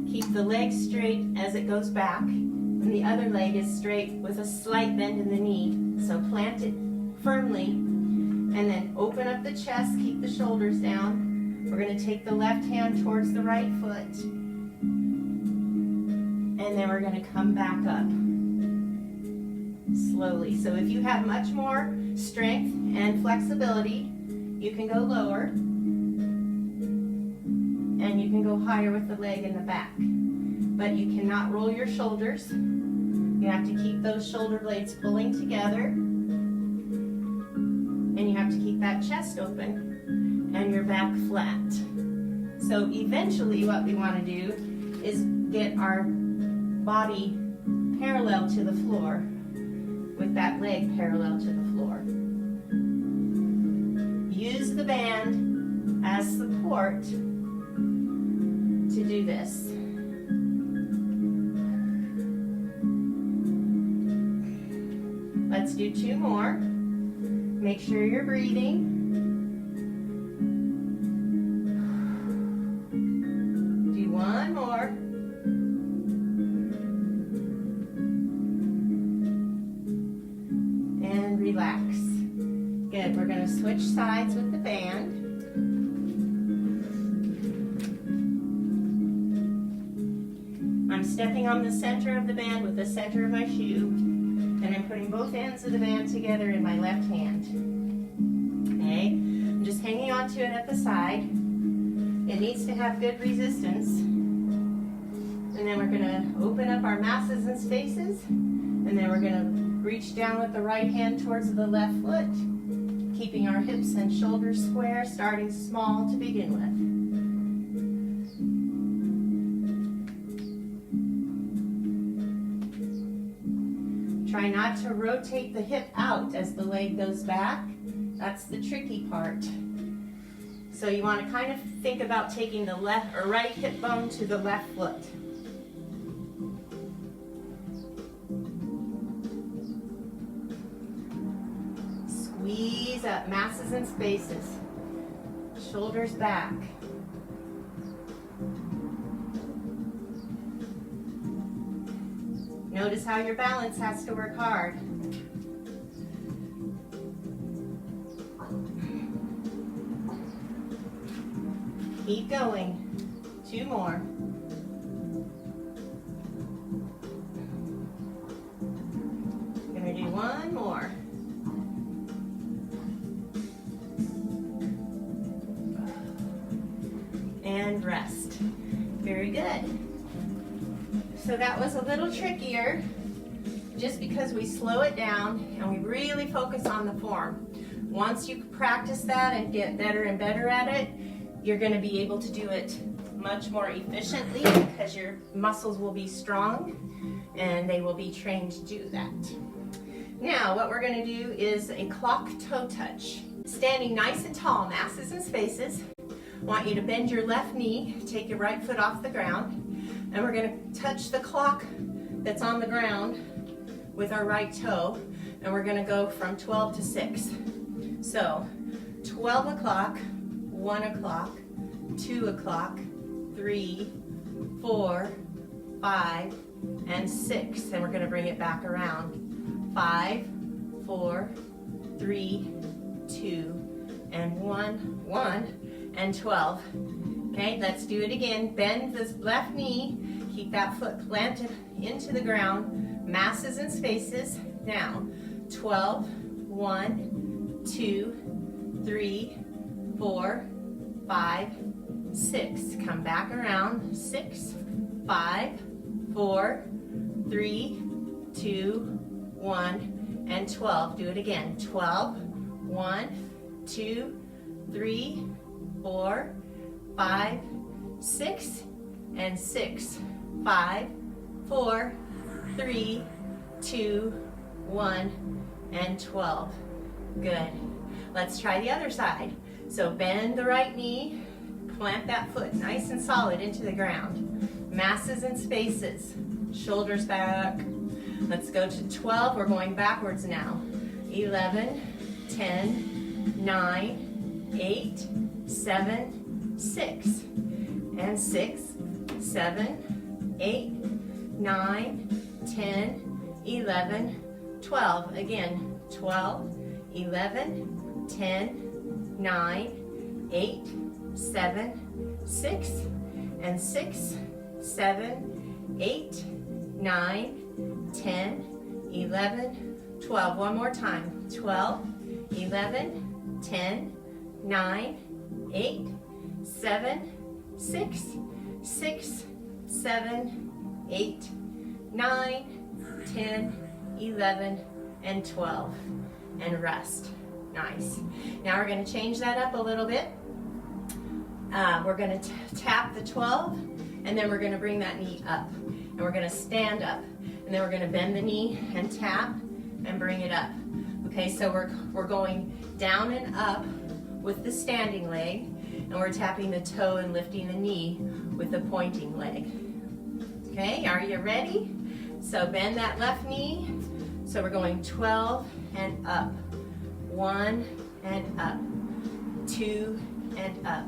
keep the leg straight as it goes back, and the other leg is straight with a slight bend in the knee. So plant it firmly, and then open up the chest, keep the shoulders down. We're going to take the left hand towards the right foot, and then we're going to come back up slowly. So if you have much more strength and flexibility, you can go lower, and you can go higher with the leg in the back. But you cannot roll your shoulders. You have to keep those shoulder blades pulling together, and you have to keep that chest open and your back flat. So eventually what we want to do is get our body parallel to the floor with that leg parallel to the floor. Use the band as support to do this. Let's do 2 more. Make sure you're breathing. Do 1 more. And relax. Good. We're going to switch sides with the band. I'm stepping on the center of the band with the center of my shoe, and I'm putting both ends of the band together in my left hand. Okay? I'm just hanging on to it at the side. It needs to have good resistance. And then we're going to open up our masses and spaces, and then we're going to reach down with the right hand towards the left foot, keeping our hips and shoulders square, starting small to begin with. Try not to rotate the hip out as the leg goes back. That's the tricky part. So you want to kind of think about taking the left or right hip bone to the left foot. Squeeze up, masses and spaces. Shoulders back. Notice how your balance has to work hard. Keep going. 2 more. Gonna do 1 more. And rest. Very good. So that was a little trickier just because we slow it down and we really focus on the form. Once you practice that and get better and better at it, You're going to be able to do it much more efficiently because your muscles will be strong and they will be trained to do that. Now, what we're going to do is a clock toe touch. Standing nice and tall, masses and spaces. I want you to bend your left knee, take your right foot off the ground, and we're going to touch the clock that's on the ground with our right toe, and we're going to go from 12 to 6. So 12 o'clock, 1 o'clock, 2 o'clock, 3, 4, 5, and 6. And we're going to bring it back around. 5, 4, 3, 2, and 1, 1, and 12. Okay, let's do it again. Bend this left knee. Keep that foot planted into the ground. Masses and spaces. Now, 12, 1, 2, 3, 4, 5, 6. Come back around. 6, 5, 4, 3, 2, 1, and 12. Do it again. 12, 1, 2, 3, 4, 5, 6, and 6. 5, 4, 3, 2, 1, and 12. Good. Let's try the other side. So bend the right knee, plant that foot nice and solid into the ground. Masses and spaces. Shoulders back. Let's go to 12. We're going backwards now. 11, 10, 9, 8, 7, 6. And 6, 7, 8, 9, 10, 11, 12. Again, 12, 11, 10, 9, 8, 7, 6. And 6, 7, 8, 9, 10, 11, 12. One more time. 12, 11, 10, 9, 8, 7, 6, 6, 7, 8, 9, 10, 11, and 12. And rest. Nice. Now we're going to change that up a little bit. We're going to tap the 12, and then we're going to bring that knee up. And we're going to stand up. And then we're going to bend the knee and tap and bring it up. Okay, so we're going down and up with the standing leg, and we're tapping the toe and lifting the knee with the pointing leg. Okay, are you ready? So bend that left knee. So we're going 12 and up. 1 and up. 2 and up.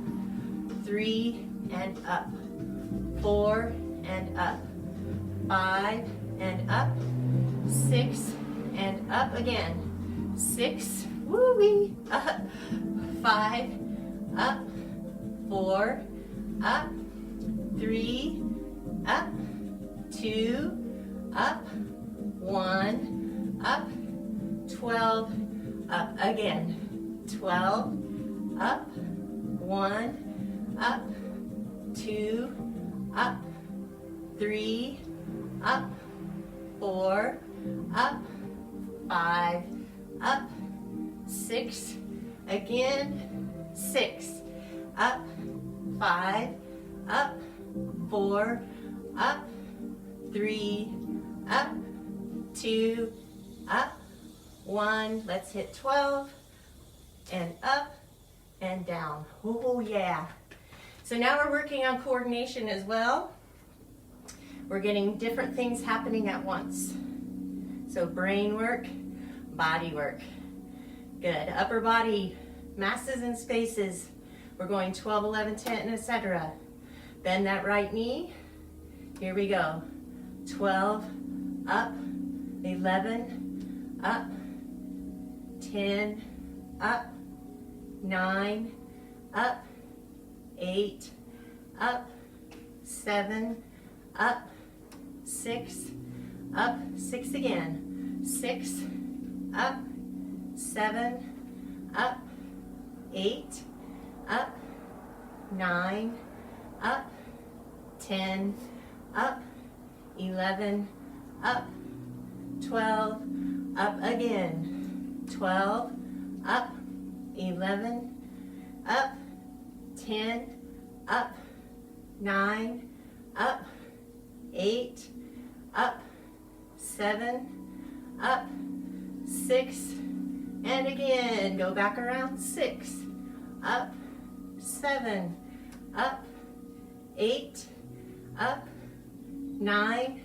3 and up. 4 and up. 5 and up. 6 and up again. 6, woo-wee, up. 5, up. 4, up. 3, up. 2, up. 1, up. 12, up again. 12, up. 1, up. 2, up. 3, up. 4, up. 5, up. 6, again. 6, up. 5, up. 4, up. 3, up. 2, up. 1, let's hit 12, and up and down. Oh yeah. So now we're working on coordination as well. We're getting different things happening at once. So brain work, body work. Good. Upper body, masses and spaces. We're going 12, 11, 10, etc. Bend that right knee. Here we go. 12, up, 11, up, 10, up, 9, up, 8, up, 7, up, 6, up, 6 again, 6, up, 7, up, 8, up, 9, up, 10, up, 11, up, 12, up again, 12, up, 11, up, 10, up, 9, up, 8, up, 7, up, 6, and again, go back around, 6, up, 7, up, 8, up, 9,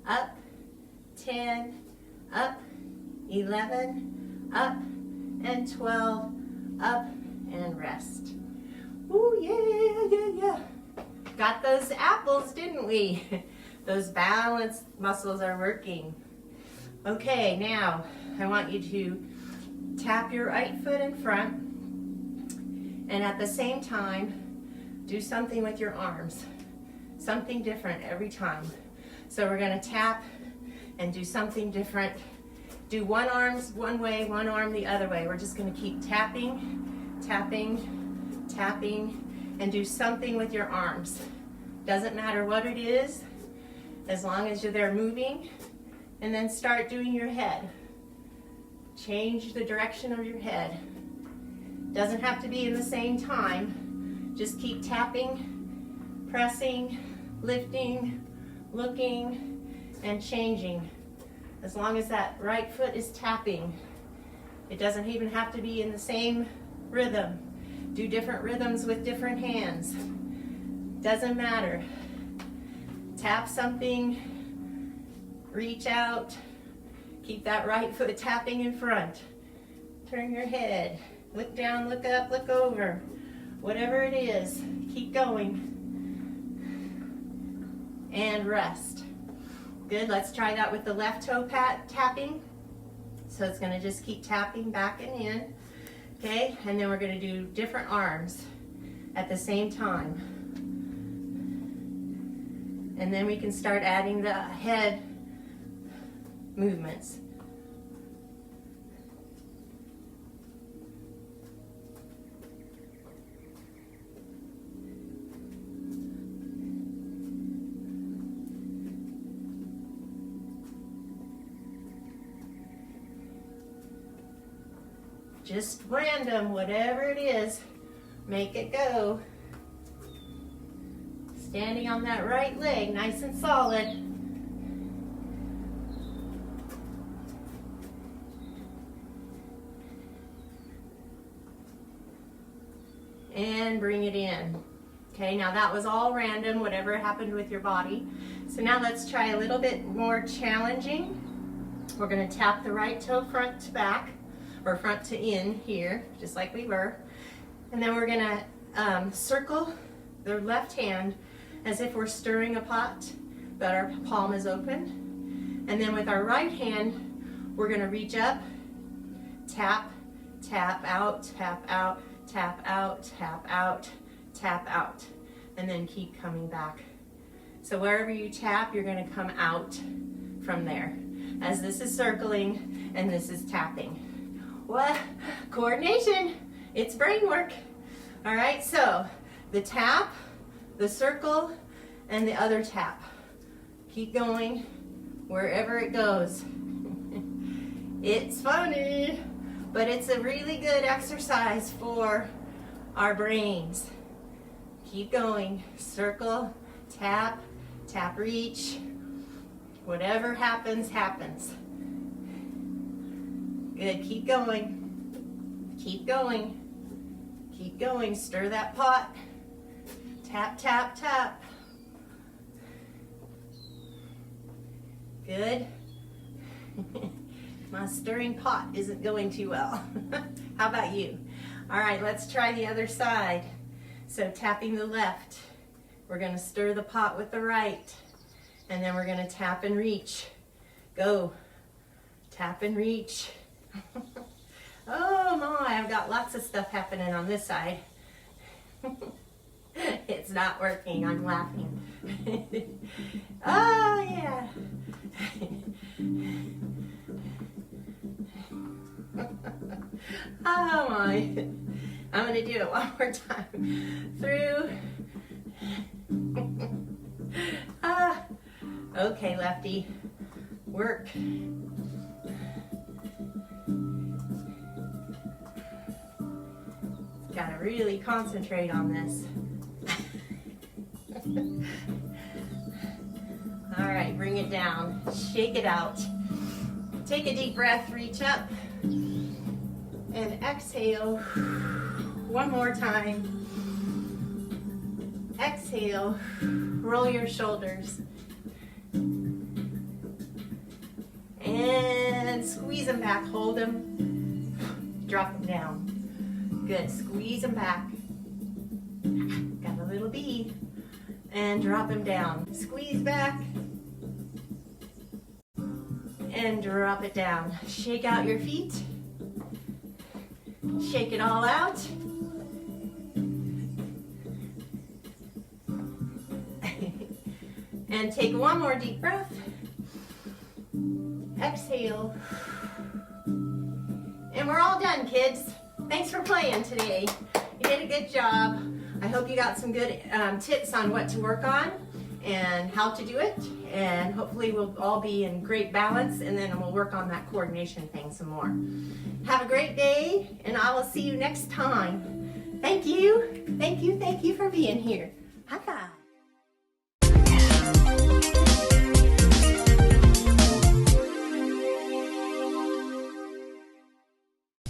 up, 10, up, 11, up, and 12, up, and rest. Ooh, yeah. Got those apples, didn't we? Those balance muscles are working. Okay, now I want you to tap your right foot in front, and at the same time, do something with your arms. Something different every time. So we're gonna tap and do something different. Do one arm one way, one arm the other way. We're just gonna keep tapping, tapping, tapping, and do something with your arms. Doesn't matter what it is, as long as you're there moving. And then start doing your head. Change the direction of your head. Doesn't have to be in the same time. Just keep tapping, pressing, lifting, looking, and changing. As long as that right foot is tapping. It doesn't even have to be in the same rhythm. Do different rhythms with different hands. Doesn't matter. Tap something, reach out, keep that right foot tapping in front. Turn your head, look down, look up, look over. Whatever it is, keep going. And rest. Good, let's try that with the left toe tapping. So it's gonna just keep tapping back and in. Okay, and then we're gonna do different arms at the same time. And then we can start adding the head movements. Just random, whatever it is, make it go. Standing on that right leg, nice and solid. And bring it in. Okay, now that was all random, whatever happened with your body. So now let's try a little bit more challenging. We're gonna tap the right toe front to back, or front to in here, just like we were. And then we're gonna circle the left hand as if we're stirring a pot, but our palm is open. And then with our right hand, we're gonna reach up, tap, tap out, tap out, tap out, tap out, tap out, and then keep coming back. So wherever you tap, you're gonna come out from there, as this is circling and this is tapping. What? Coordination, it's brain work. All right, so the tap, the circle, and the other tap. Keep going wherever it goes. It's funny, but it's a really good exercise for our brains. Keep going, circle, tap, tap, reach. Whatever happens, happens. Good, keep going, keep going, keep going. Stir that pot. Tap, tap, tap. Good. My stirring pot isn't going too well. How about you? All right, let's try the other side. So tapping the left, we're gonna stir the pot with the right, and then we're gonna tap and reach. Go. Tap and reach. Oh my, I've got lots of stuff happening on this side. It's not working, I'm laughing. Oh yeah. Oh my. I'm gonna do it one more time. Through. Okay, lefty. Work. Gotta really concentrate on this. All right, bring it down, shake it out. Take a deep breath, reach up, and exhale. One more time. Exhale, roll your shoulders. And squeeze them back, hold them, drop them down. Good, squeeze them back. Got a little bead. And drop them down. Squeeze back. And drop it down. Shake out your feet. Shake it all out. And take one more deep breath. Exhale. And we're all done, kids. Thanks for playing today. You did a good job. I hope you got some good tips on what to work on and how to do it. And hopefully we'll all be in great balance, and then we'll work on that coordination thing some more. Have a great day, and I will see you next time. Thank you. Thank you. Thank you for being here. High five.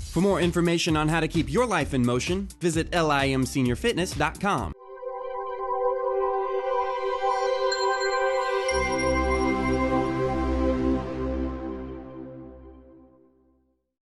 For more information on how to keep your life in motion, visit limseniorfitness.com.